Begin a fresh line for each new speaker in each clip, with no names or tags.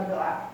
berdoa.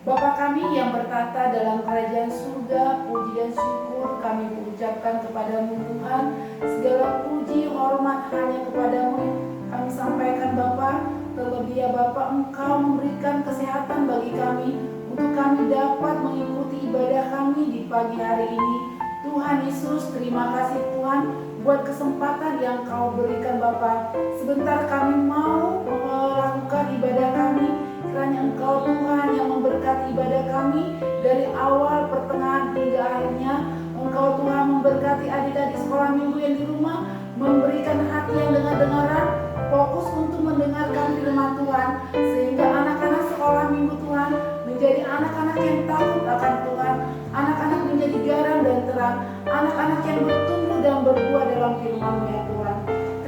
Bapa kami yang bertata dalam kerajaan surga, puji dan syukur kami mengucapkan kepadamu Tuhan. Segala puji hormat hanya kepadamu kami sampaikan Bapa. Terlebih ya Bapa, Engkau memberikan kesehatan bagi kami untuk kami dapat mengikuti ibadah kami di pagi hari ini. Tuhan Yesus, terima kasih Tuhan buat kesempatan yang Kau berikan Bapa. Sebentar kami mau melakukan ibadah kami. Kiranya Engkau Tuhan yang memberkati ibadah kami dari awal, pertengahan hingga akhirnya. Engkau Tuhan memberkati adik-adik sekolah minggu yang di rumah, memberikan hati yang dengar-dengaran, fokus untuk mendengarkan firman Tuhan, sehingga anak-anak sekolah minggu Tuhan menjadi anak-anak yang takut akan Tuhan, anak-anak menjadi garam dan terang, anak-anak yang bertumbuh dan berbuah dalam firman-Mu ya Tuhan.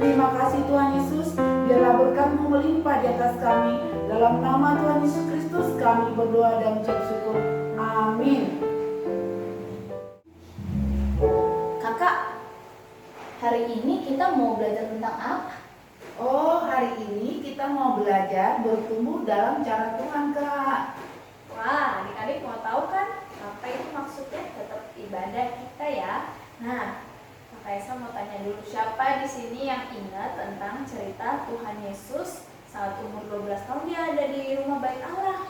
Terima kasih Tuhan Yesus, biarlah berkat-Mu melimpah di atas kami. Dalam nama Tuhan Yesus Kristus kami berdoa dan mengucap syukur. Amin.
Kakak, hari ini kita mau belajar tentang apa?
Oh, hari ini kita mau belajar bertumbuh dalam cara Tuhan, Kak.
Wah, adik-adik mau tahu kan apa itu maksudnya tetap ibadah kita ya? Nah, Kak Esa mau tanya dulu, siapa di sini yang ingat tentang cerita Tuhan Yesus saat umur 12 tahun dia ada di rumah bait Allah?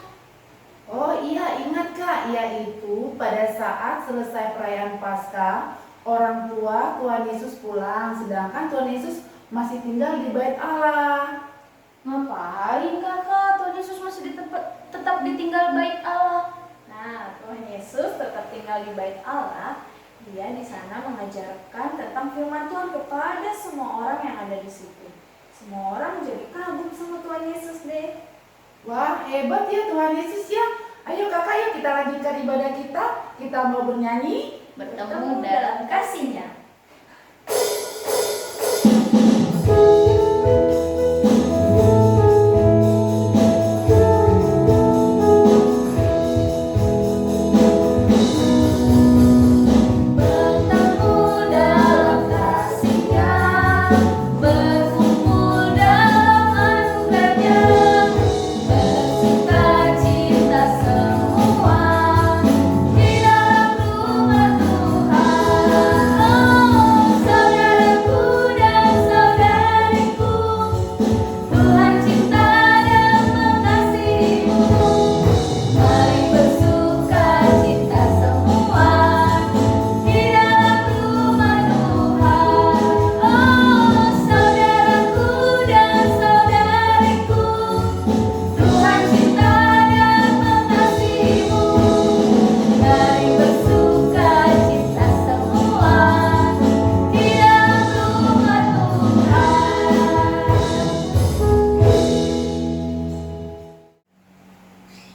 Oh iya, ingat Kak, yaitu pada saat selesai perayaan Paskah, orang tua Tuhan Yesus pulang, sedangkan Tuhan Yesus masih tinggal di bait Allah.
Ngapain kakak? Tuhan Yesus masih tetap ditinggal bait Allah. Nah, Tuhan Yesus tetap tinggal di bait Allah. Dia di sana mengajarkan tentang firman Tuhan kepada semua orang yang ada di situ. Semua orang menjadi kagum sama Tuhan Yesus deh.
Wah, hebat ya Tuhan Yesus ya. Ayo kakak, yuk kita lanjutkan ibadah kita. Kita mau bernyanyi
Bertemu dalam kasih-Nya.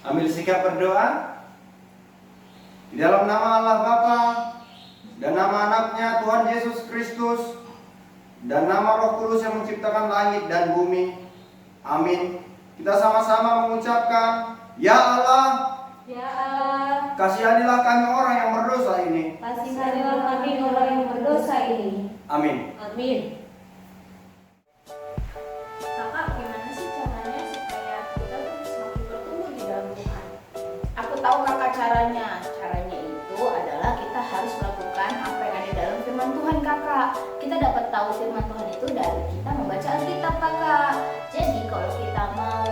Ambil sikap berdoa di dalam nama Allah Bapa dan nama anaknya Tuhan Yesus Kristus dan nama Roh Kudus yang menciptakan langit dan bumi. Amin. Kita sama-sama mengucapkan, Ya Allah,
Ya Allah,
kasihanilah kami orang yang berdosa ini.
kasihanilah kami orang yang berdosa ini.
Amin.
Amin. Kakak, gimana sih caranya supaya kita tuh semakin bertumbuh di dalam Tuhan?
Aku tahu kakak caranya. Caranya itu adalah kita harus melakukan apa yang ada dalam firman Tuhan kakak. Kita dapat tahu firman Tuhan itu dari kita membaca Alkitab kakak. Jadi kalau kita mau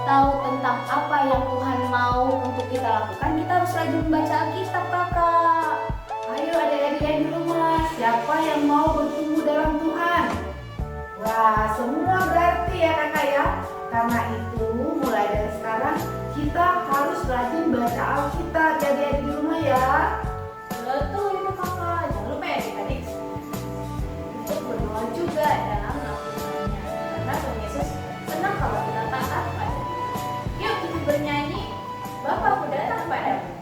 tahu tentang apa yang Tuhan mau untuk kita lakukan, kita harus rajin membaca Alkitab kakak.
Ayo adik-adik yang di rumah, siapa yang mau bertumbuh dalam Tuhan? Wah, semua berarti ya kakak ya. Karena itu mulai dari sekarang kita harus rajin baca Alkitab ya adik-adik di rumah ya.
Betul itu kakak. Jangan lupa ya adik-adik untuk berdoa juga dalam melakukannya. Karena Tuhan Yesus senang kalau kita taat pada Dia. Yuk kita bernyanyi, Bapakku datang padamu.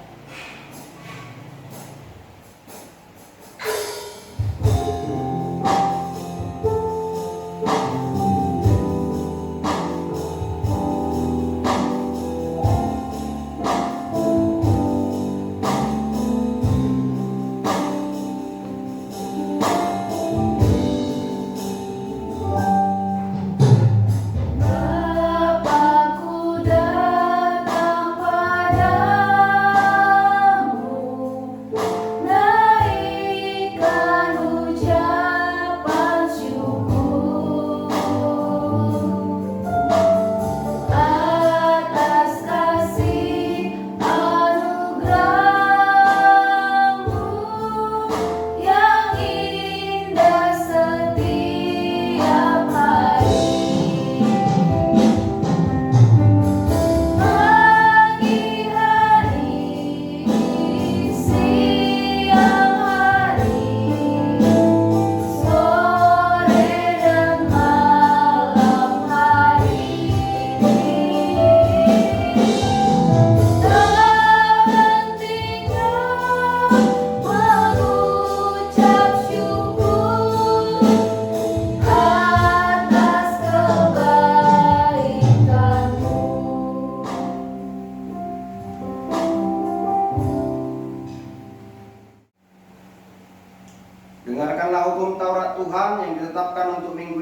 Bapakku datang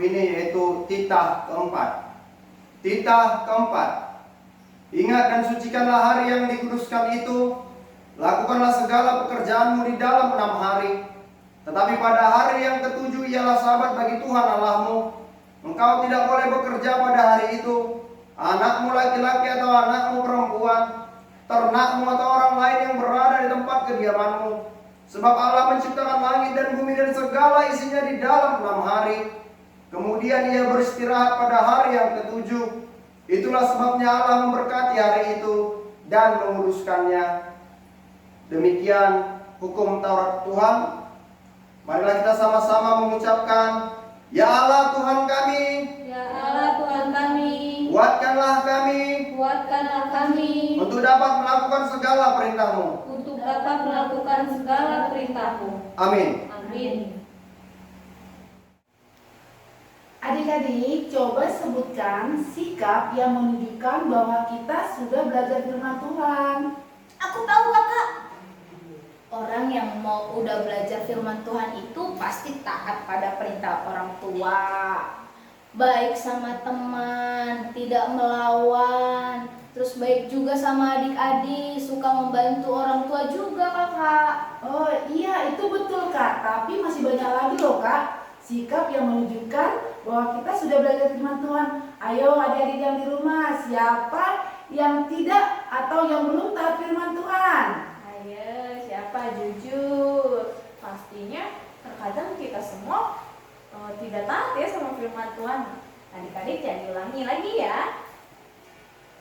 ini, yaitu titah keempat. Titah keempat. Ingat dan sucikanlah hari yang dikuduskan itu. Lakukanlah segala pekerjaanmu di dalam 6 hari. Tetapi pada hari yang ketujuh ialah Sabat bagi Tuhan Allahmu. Engkau tidak boleh bekerja pada hari itu. Anakmu laki-laki atau anakmu perempuan, ternakmu atau orang lain yang berada di tempat kediamanmu. Sebab Allah menciptakan langit dan bumi dan segala isinya di dalam 6 hari. Kemudian ia beristirahat pada hari yang ketujuh. Itulah sebabnya Allah memberkati hari itu dan menguduskannya. Demikian hukum Taurat Tuhan. Marilah kita sama-sama mengucapkan, Ya Allah Tuhan kami,
Ya Allah Tuhan kami,
kuatkanlah kami
kuatkanlah kami
untuk dapat melakukan segala perintah-Mu.
untuk dapat melakukan segala perintah-Mu.
Amin.
Amin.
Adik-adik, coba sebutkan sikap yang menunjukkan bahwa kita sudah belajar firman Tuhan.
Aku tahu kakak. Orang yang mau udah belajar firman Tuhan itu pasti taat pada perintah orang tua, baik sama teman, tidak melawan, terus baik juga sama adik-adik, suka membantu orang tua juga kakak.
Oh iya, itu betul Kak, tapi masih banyak lagi loh Kak sikap yang menunjukkan bahwa kita sudah belajar firman Tuhan. Ayo adik-adik yang di rumah, siapa yang tidak atau yang belum taat firman Tuhan?
Ayo, siapa jujur? Pastinya terkadang kita semua tidak taat ya sama firman Tuhan. Adik-adik jangan diulangi lagi ya.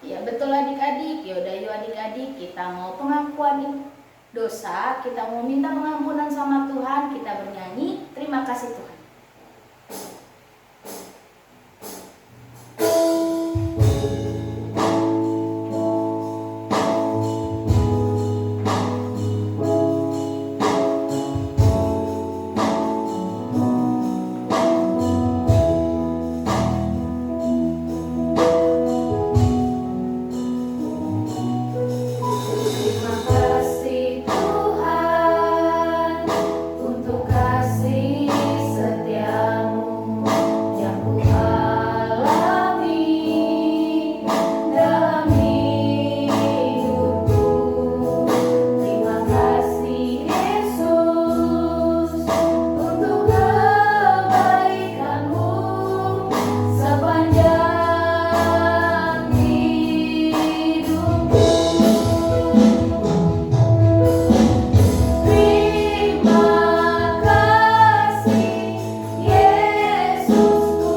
Ya betul adik-adik. Yaudah yuk adik-adik, kita mau pengakuan dosa, kita mau minta pengampunan sama Tuhan, kita bernyanyi terima kasih Tuhan.
Terima kasih Tuhan untuk kasih setiamu yang ku alami dalam hidupku. Terima kasih Yesus untuk kebaikanmu sepanjang hidupku. Terima kasih Yesusku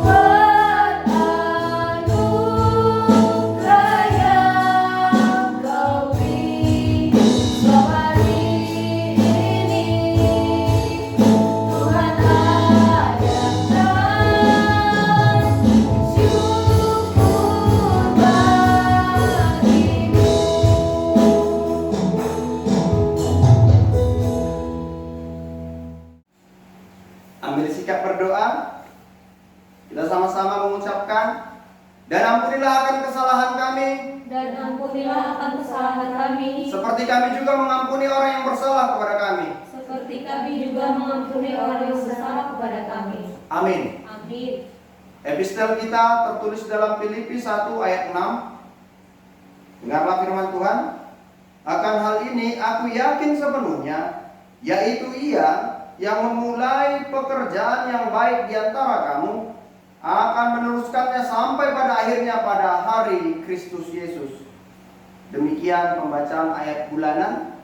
buat anugerah yang Kau beri hari ini. Tuhan adakan syukur bagimu.
Ambil sikap berdoa. Kita sama-sama mengucapkan, dan ampunilah akan kesalahan kami,
Dan ampunilah akan kesalahan kami,
seperti kami juga mengampuni orang yang bersalah kepada kami.
seperti kami juga mengampuni orang yang bersalah kepada kami.
Amin.
Amin.
Epistel kita tertulis dalam Filipi 1 ayat 6. Dengarlah firman Tuhan. Akan hal ini aku yakin sepenuhnya, yaitu Ia yang memulai pekerjaan yang baik di antara kamu akan meneruskannya sampai pada akhirnya pada hari Kristus Yesus. Demikian pembacaan ayat bulanan.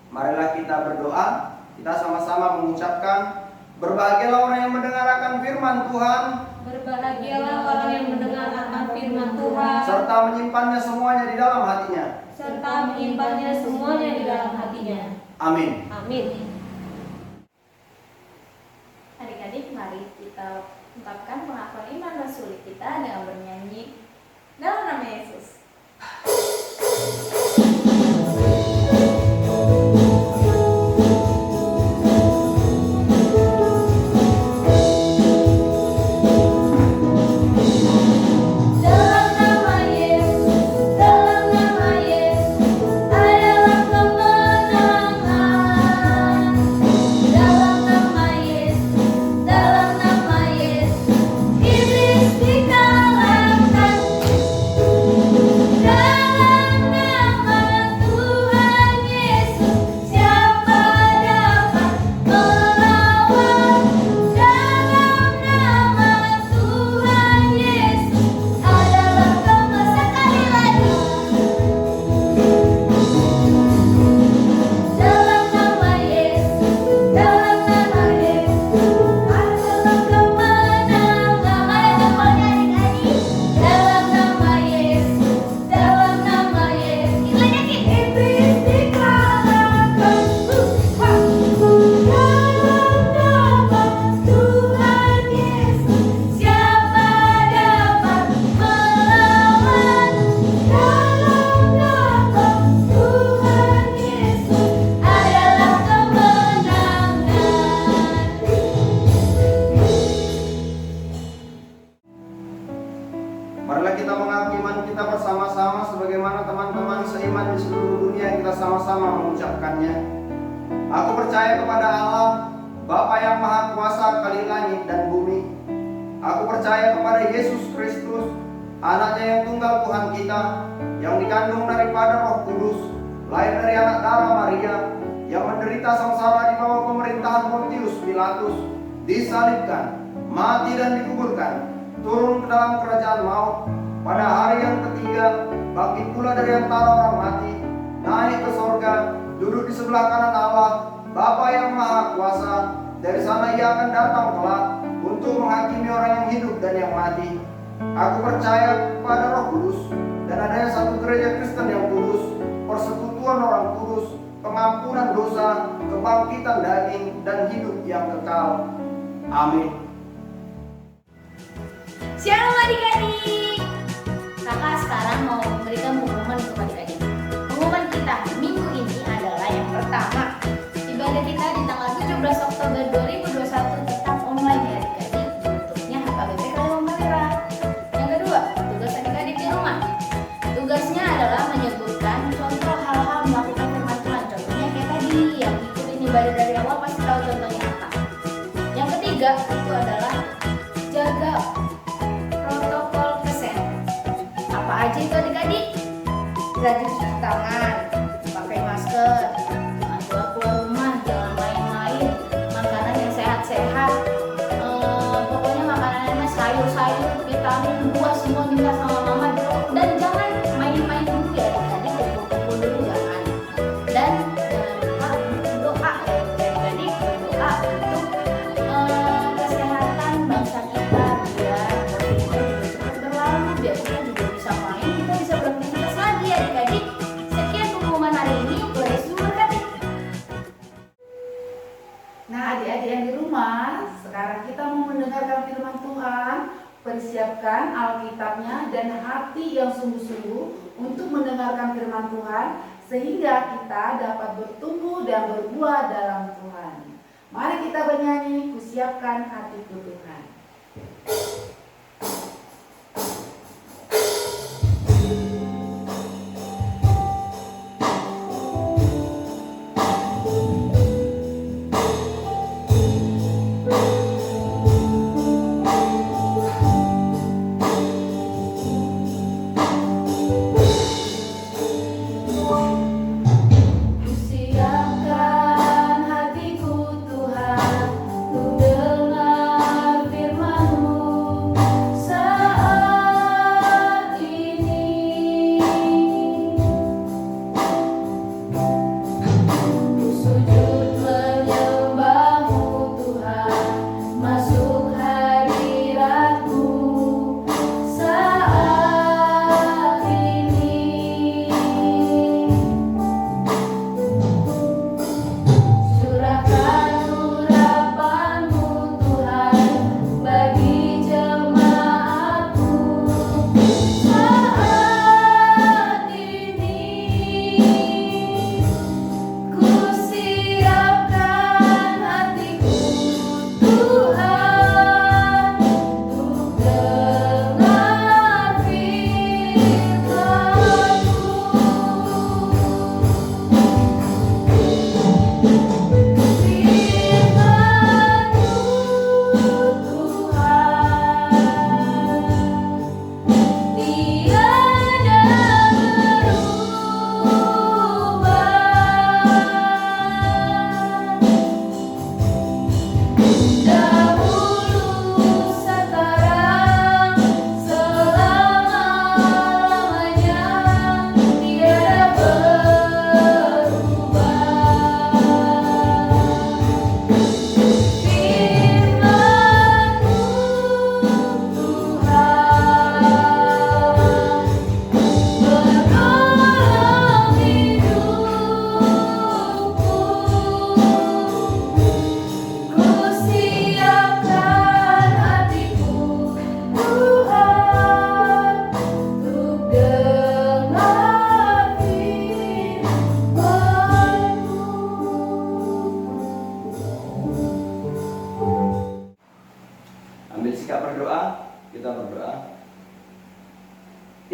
Marilah kita berdoa. Kita sama-sama mengucapkan, berbahagialah orang yang mendengarkan firman Tuhan,
Berbahagialah orang yang mendengarkan firman Tuhan,
serta menyimpannya semuanya di dalam hatinya.
serta menyimpannya semuanya di dalam hatinya.
Amin.
Amin.
Adik-adik, mari kita ungkapkan pengakuan iman rasulik kita dengan bernyanyi dalam nama Yesus.
Dalam nama Yesus, dalam nama Yesus adalah kemenangan. Dalam nama Yesus
kehakiman kita bersama-sama sebagaimana teman-teman seiman di seluruh dunia kita sama-sama mengucapkannya. Aku percaya kepada Allah, Bapa yang Maha Kuasa kali langit dan bumi. Aku percaya kepada Yesus Kristus, anaknya yang tunggal Tuhan kita, yang dikandung daripada Roh Kudus, lahir dari anak darah Maria, yang menderita sengsara di bawah pemerintahan Pontius Pilatus, disalibkan, mati dan dikuburkan, turun ke dalam kerajaan maut, pada hari yang ketiga bangkit pula dari antara orang mati, naik ke sorga, duduk di sebelah kanan Allah, Bapa yang Maha Kuasa. Dari sana ia akan datang kelak untuk menghakimi orang yang hidup dan yang mati. Aku percaya kepada Roh Kudus, dan adanya satu gereja Kristen yang kudus, persekutuan orang kudus, pengampunan dosa, kebangkitan daging, dan hidup yang kekal. Amin.
Shalom adik-adik. Kakak sekarang mau memberikan pengumuman untuk adik-adik. Pengumuman kita minggu ini adalah yang pertama, ibadah kita di tanggal 17 Oktober 2021 tetap online ya adik-adik. Bentuknya HKBP Kalimantan Merah. Yang kedua, tugas adik-adik di rumah. Tugasnya adalah menyebutkan contoh hal-hal melakukan firman Tuhan. Contohnya kayak tadi, yang ikutin ibadah dari awal pasti tahu contohnya apa. Yang ketiga, itu adalah jaga protokol kesehatan. Apa aja itu adik-adik? Rajin cuci tangan, pakai masker, jangan keluar rumah, jangan main-main, makanan yang sehat-sehat. Pokoknya makanannya sayur-sayur, vitamin, buah semua minta sama mama dulu. Dan jangan main-main dulu ya adik-adik, kumpul-kumpul dulu jangan. Dan jangan lupa berdoa ya adik-adik, berdoa untuk kesehatan bangsa kita biar COVID juga cepat berlalu, biar kita juga bisa main, kita bisa beraktivitas lagi adik-adik. Sekian pengumuman hari ini, Tuhan Yesus memberkati.
Nah, adik-adik yang di rumah, sekarang kita mau mendengarkan firman Tuhan. Persiapkan Alkitabnya dan hati yang sungguh-sungguh untuk mendengarkan firman Tuhan, sehingga kita dapat bertumbuh dan berbuah dalam Tuhan. Mari kita bernyanyi, kusiapkan hatiku Tuhan.
Kusiapkan hatiku Tuhan, ku dengar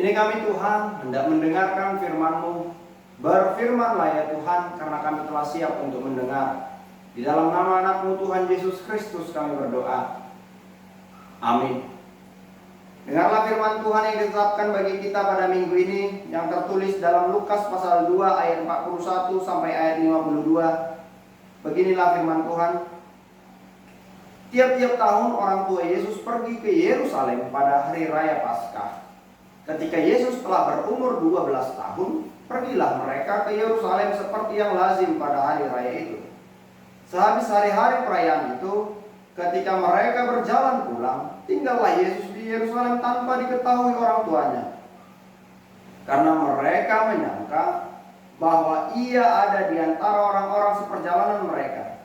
Ini kami Tuhan hendak mendengarkan firman-Mu. Berfirmanlah ya Tuhan, karena kami telah siap untuk mendengar. Di dalam nama anak-Mu Tuhan Yesus Kristus kami berdoa. Amin. Dengarlah firman Tuhan yang ditetapkan bagi kita pada minggu ini, yang tertulis dalam Lukas pasal 2 ayat 41 sampai ayat 52. Beginilah firman Tuhan. Tiap-tiap tahun orang tua Yesus pergi ke Yerusalem pada hari raya Paskah. Ketika Yesus telah berumur 12 tahun, pergilah mereka ke Yerusalem seperti yang lazim pada hari raya itu. Sehabis hari-hari perayaan itu, ketika mereka berjalan pulang, tinggallah Yesus di Yerusalem tanpa diketahui orang tuanya. Karena mereka menyangka bahwa ia ada di antara orang-orang seperjalanan mereka.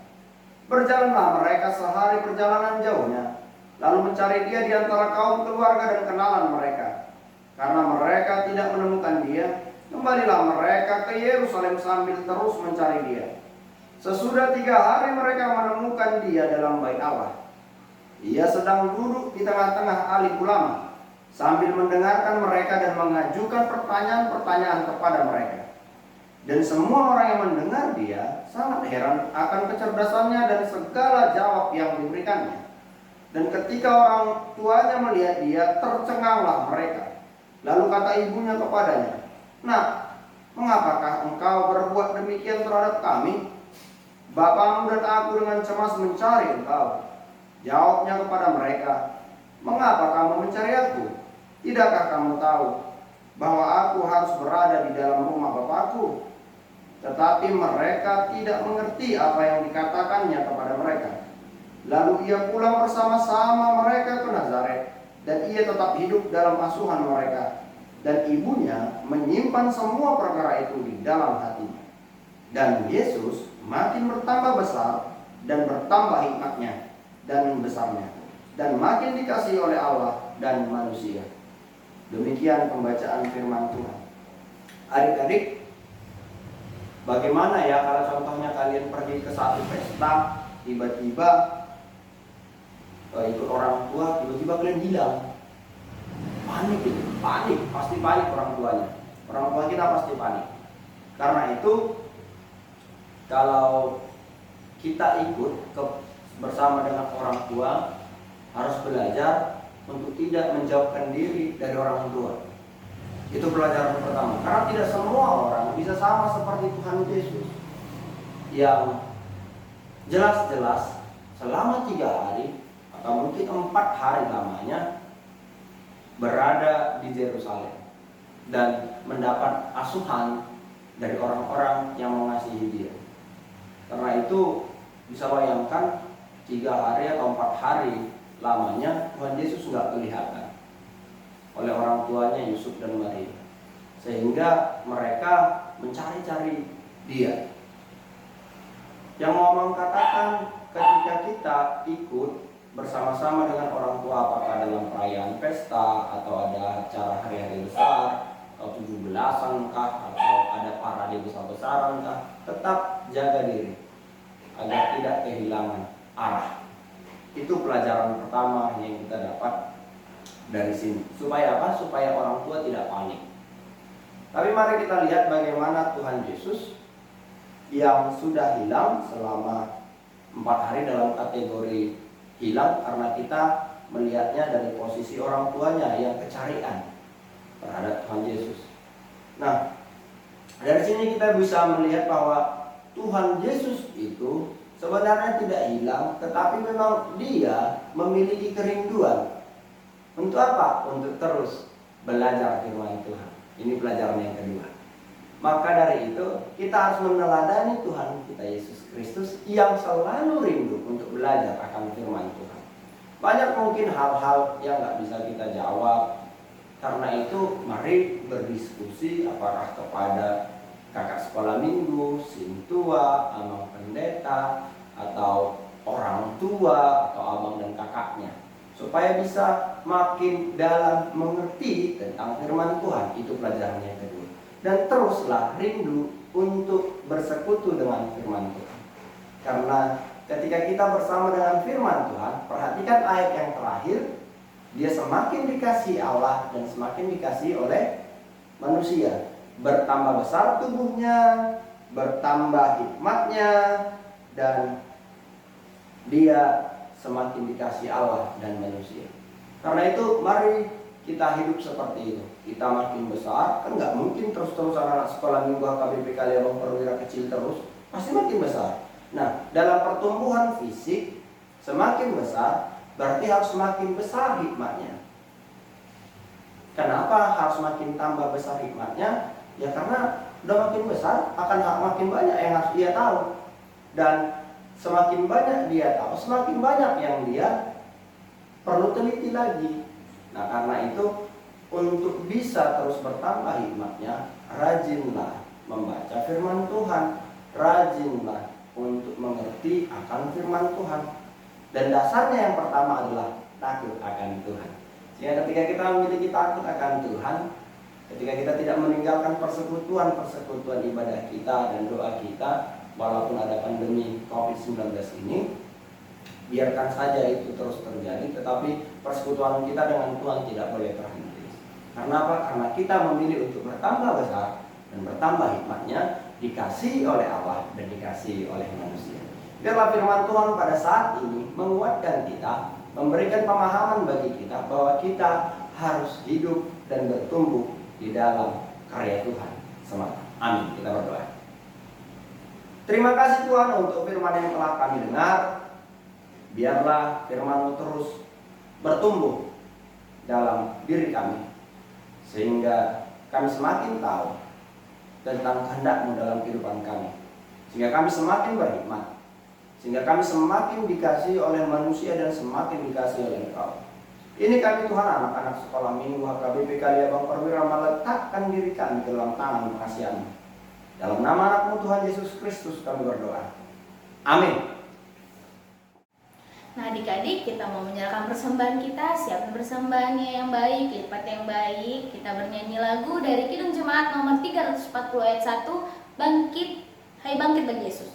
Berjalanlah mereka sehari perjalanan jauhnya, lalu mencari dia di antara kaum keluarga dan kenalan mereka. Karena mereka tidak menemukan dia, kembalilah mereka ke Yerusalem sambil terus mencari dia. Sesudah 3 hari mereka menemukan dia dalam bait Allah. Ia sedang duduk di tengah-tengah alim ulama, sambil mendengarkan mereka dan mengajukan pertanyaan-pertanyaan kepada mereka. Dan semua orang yang mendengar dia sangat heran akan kecerdasannya dan segala jawab yang diberikannya. Dan ketika orang tuanya melihat dia, tercenganglah mereka. Lalu kata ibunya kepadanya, "Nak, mengapakah engkau berbuat demikian terhadap kami? Bapamu dan aku dengan cemas mencari engkau." Jawabnya kepada mereka, "Mengapa kamu mencari aku? Tidakkah kamu tahu bahwa aku harus berada di dalam rumah Bapakku?" Tetapi mereka tidak mengerti apa yang dikatakannya kepada mereka. Lalu ia pulang bersama-sama mereka ke Nazaret, dan ia tetap hidup dalam asuhan mereka. Dan ibunya menyimpan semua perkara itu di dalam hatinya. Dan Yesus makin bertambah besar dan bertambah hikmatnya dan besarnya, dan makin dikasihi oleh Allah dan manusia. Demikian pembacaan firman Tuhan. Adik-adik, bagaimana ya kalau contohnya kalian pergi ke satu pesta, tiba-tiba ikut orang tua, tiba-tiba kalian hilang. Panik gitu, panik, pasti panik orang tuanya. Orang tua kita pasti panik. Karena itu, kalau kita ikut bersama dengan orang tua, harus belajar untuk tidak menjauhkan diri dari orang tua. Itu pelajaran pertama. Karena tidak semua orang bisa sama seperti Tuhan Yesus, yang jelas-jelas selama 3 hari atau mungkin 4 hari lamanya berada di Yerusalem dan mendapat asuhan dari orang-orang yang mengasihi dia. Karena itu bisa bayangkan 3 hari atau 4 hari lamanya Tuhan Yesus nggak kelihatan oleh orang tuanya Yusuf dan Maria, sehingga mereka mencari-cari dia. Yang mau mengatakan, ketika kita ikut bersama-sama dengan orang tua, apakah dalam perayaan pesta atau ada acara hari-hari besar atau 17-an kah, atau ada parade besar-besaran kah, tetap jaga diri agar tidak kehilangan arah. Itu pelajaran pertama yang kita dapat dari sini. Supaya apa? Supaya orang tua tidak panik. Tapi mari kita lihat bagaimana Tuhan Yesus yang sudah hilang selama 4 hari dalam kategori hilang karena kita melihatnya dari posisi orang tuanya yang kecarian terhadap Tuhan Yesus. Nah, dari sini kita bisa melihat bahwa Tuhan Yesus itu sebenarnya tidak hilang, tetapi memang dia memiliki kerinduan. Untuk apa? Untuk terus belajar firman Tuhan. Ini pelajaran yang kedua. Maka dari itu kita harus meneladani Tuhan kita Yesus Kristus yang selalu rindu untuk belajar akan firman Tuhan. Banyak mungkin hal-hal yang gak bisa kita jawab. Karena itu mari berdiskusi apakah kepada kakak sekolah minggu, sintua, amang pendeta, atau orang tua, atau abang dan kakaknya, supaya bisa makin dalam mengerti tentang firman Tuhan. Itu pelajaran yang kedua. Dan teruslah rindu untuk bersekutu dengan firman Tuhan. Karena ketika kita bersama dengan firman Tuhan, perhatikan ayat yang terakhir, dia semakin dikasihi Allah dan semakin dikasihi oleh manusia. Bertambah besar tubuhnya, bertambah hikmatnya, dan dia semakin dikasihi Allah dan manusia. Karena itu mari kita hidup seperti itu. Kita makin besar, kan nggak mungkin terus-terusan anak sekolah minggu HKBP Kaliabang Perwira kecil terus, pasti makin besar. Nah, dalam pertumbuhan fisik semakin besar, berarti harus semakin besar hikmatnya. Kenapa harus makin tambah besar hikmatnya? Ya karena udah makin besar, akan makin banyak yang harus dia tahu. Dan semakin banyak dia tahu, semakin banyak yang dia perlu teliti lagi. Nah, karena itu untuk bisa terus bertambah hikmatnya, rajinlah membaca firman Tuhan, rajinlah untuk mengerti akan firman Tuhan. Dan dasarnya yang pertama adalah takut akan Tuhan. Sehingga ketika kita memiliki takut akan Tuhan, ketika kita tidak meninggalkan persekutuan ibadah kita dan doa kita, walaupun ada pandemi COVID-19 ini, biarkan saja itu terus terjadi, tetapi persekutuan kita dengan Tuhan tidak boleh terhenti. Karena apa? Karena kita memilih untuk bertambah besar dan bertambah hikmatnya, dikasihi oleh Allah dan dikasihi oleh manusia. Biarlah firman Tuhan pada saat ini menguatkan kita, memberikan pemahaman bagi kita bahwa kita harus hidup dan bertumbuh di dalam karya Tuhan semata. Amin. Kita berdoa. Terima kasih Tuhan untuk firman yang telah kami dengar. Biarlah firman-Mu terus bertumbuh dalam diri kami, sehingga kami semakin tahu tentang kehendak-Mu dalam kehidupan kami, sehingga kami semakin berhikmat, sehingga kami semakin dikasihi oleh manusia dan semakin dikasihi oleh Engkau. Ini kami Tuhan, anak-anak sekolah minggu HKBP Kaliabang Perwira, meletakkan diri kami dalam tangan kasihan-Mu. Dalam nama anak-Mu Tuhan Yesus Kristus kami berdoa. Amin.
Nah, adik-adik, kita mau menyalakan persembahan kita. Siapin persembahannya yang baik, lipat yang baik. Kita bernyanyi lagu dari Kidung Jemaat nomor 340 ayat 1, Bangkit, Hai bangkit bagi Yesus.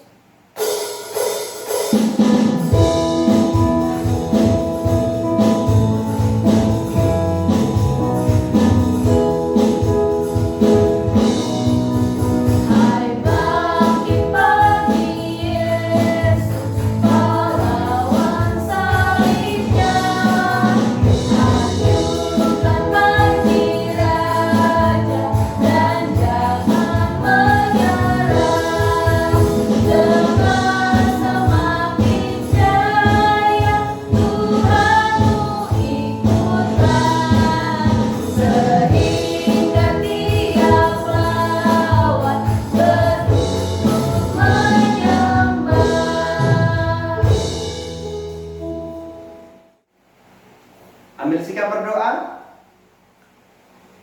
Ambil sikap berdoa.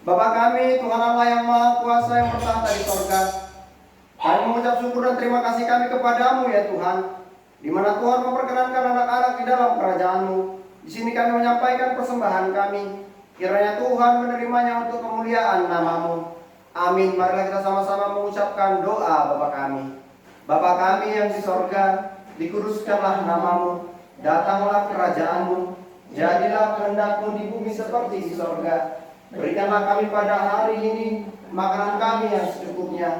Bapa kami, Tuhan Allah yang Maha Kuasa yang bertahta di sorga, kami mengucap syukur dan terima kasih kami kepadamu ya Tuhan, di mana Tuhan memperkenankan anak-anak di dalam kerajaan-Mu. Di sini kami menyampaikan persembahan kami, kiranya Tuhan menerimanya untuk kemuliaan nama-Mu. Amin. Marilah kita sama-sama mengucapkan doa Bapa kami. Bapa kami yang di sorga, dikuduskanlah nama-Mu, datanglah kerajaan-Mu, jadilah kehendak-Mu di bumi seperti di sorga. Berikanlah kami pada hari ini makanan kami yang secukupnya,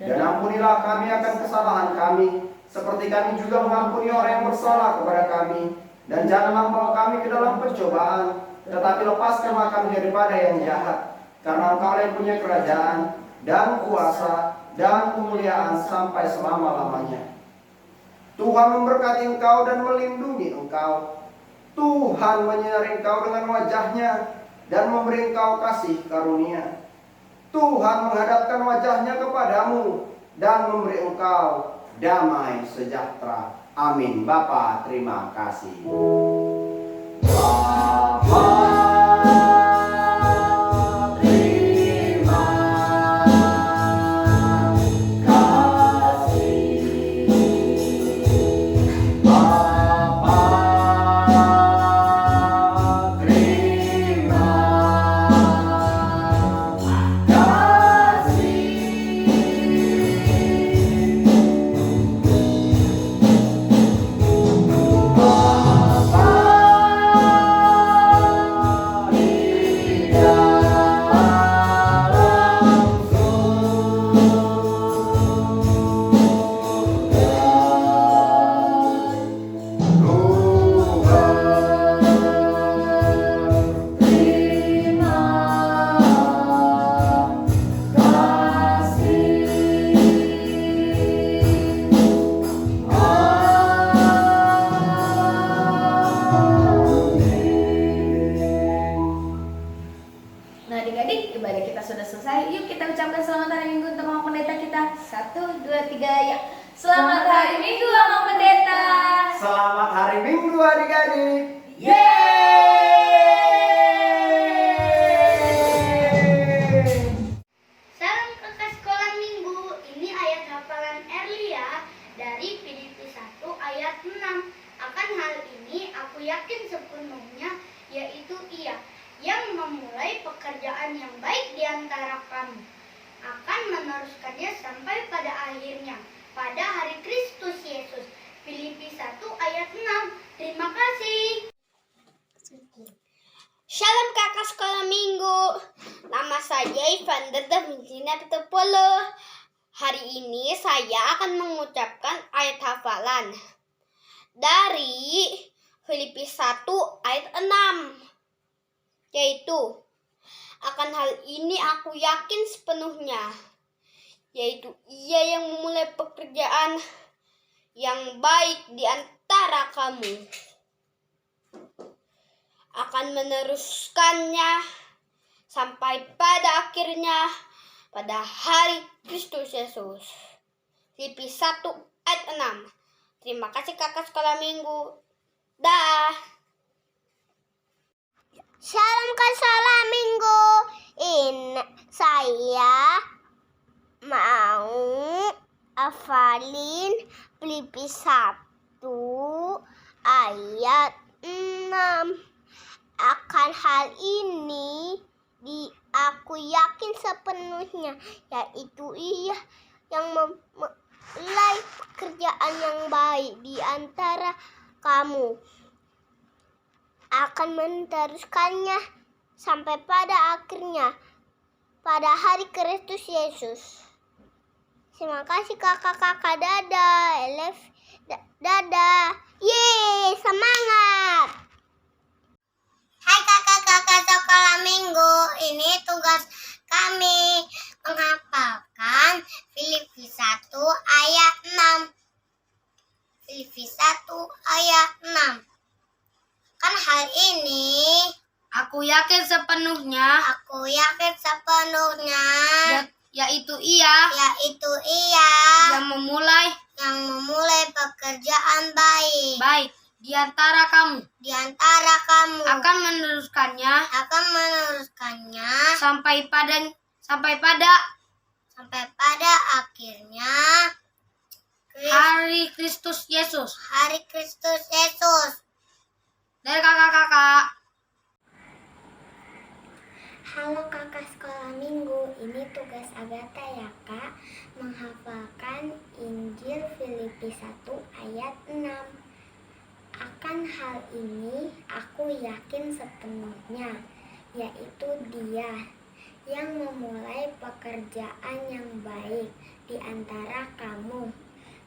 dan ampunilah kami akan kesalahan kami, seperti kami juga mengampuni orang yang bersalah kepada kami. Dan janganlah membawa kami ke dalam pencobaan, tetapi lepaskanlah kami daripada yang jahat. Karena Engkau yang punya kerajaan dan kuasa dan kemuliaan sampai selama-lamanya. Tuhan memberkati engkau dan melindungi engkau. Tuhan menyinari engkau dengan wajah-Nya dan memberi engkau kasih karunia. Tuhan menghadapkan wajah-Nya kepadamu dan memberi engkau damai sejahtera. Amin. Bapa, terima kasih. Bapa,
kita sudah selesai. Yuk kita ucapkan selamat hari Minggu untuk Mama Pendeta kita. 1, 2, 3 ya. Selamat hari Minggu Mama Pendeta.
Selamat hari Minggu adik-adik.
Salam kakak sekolah minggu. Ini ayat hafalan Erlia dari Filipi 1 ayat 6. Akan hal ini aku yakin sepenuhnya, yaitu Ia yang memulai pekerjaan yang baik di antara kamu akan meneruskannya sampai pada akhirnya pada hari Kristus Yesus. Filipi 1 ayat 6. Terima kasih.
Shalom kakak sekolah minggu. Nama saya Evander Davincina Pitopolo. Hari ini saya akan mengucapkan ayat hafalan dari Filipi 1 ayat 6. Yaitu, akan hal ini aku yakin sepenuhnya, yaitu Ia yang memulai pekerjaan yang baik di antara kamu akan meneruskannya sampai pada akhirnya pada hari Kristus Yesus. Filipi 1 ayat 6. Terima kasih kakak sekolah minggu. Dah.
Shalom kak sekolah minggu. Saya mau hafalin Filipi 1 ayat 6. Akan hal ini aku yakin sepenuhnya, yaitu Ia yang memulai pekerjaan yang baik di antara kamu akan meneruskannya sampai pada akhirnya pada hari Kristus Yesus. Terima kasih kakak-kakak. Dadah. Dadah. Yeay, semangat. Hai kakak-kakak sekolah minggu. Ini tugas kami menghafalkan Filipi 1 ayat 6. Filipi 1 ayat 6. Kan hal ini
Aku yakin sepenuhnya, yaitu Ia yang memulai
pekerjaan baik
di antara kamu
akan
meneruskannya sampai pada
akhirnya
hari Kristus Yesus.
hari Kristus Yesus.
Dari kakak-kakak.
Halo kakak sekolah minggu, ini tugas Agatha ya kak, menghafalkan Injil Filipi 1 ayat 6. Akan hal ini aku yakin sepenuhnya, yaitu Dia yang memulai pekerjaan yang baik di antara kamu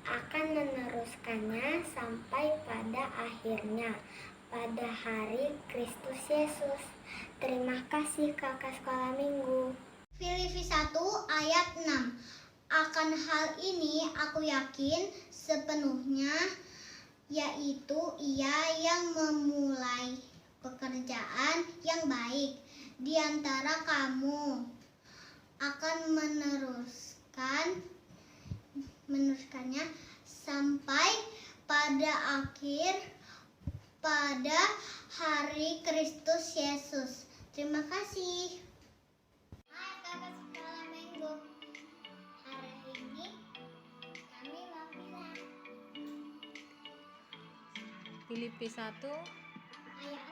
akan meneruskannya sampai pada akhirnya pada hari Kristus Yesus. Terima kasih kakak sekolah minggu. Filipi 1 ayat 6. Akan hal ini aku yakin sepenuhnya, yaitu Ia yang memulai pekerjaan yang baik di antara kamu akan meneruskannya sampai pada hari Kristus Yesus. Terima kasih. Hai kakak sekolah minggu. Hari ini kami mau bilang
Filipi 1
ayat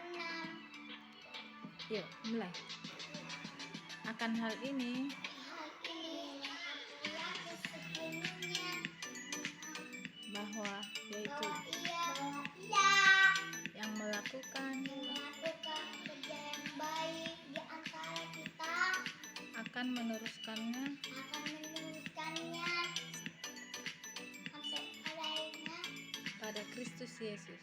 6.
yuk mulai. Akan hal ini
Hal ini aku yakin sepenuhnya
bahwa yaitu
bahwa Ia
yang melakukan
kerja yang baik di antara kita
akan meneruskannya
sampai akhirnya
pada Kristus Yesus.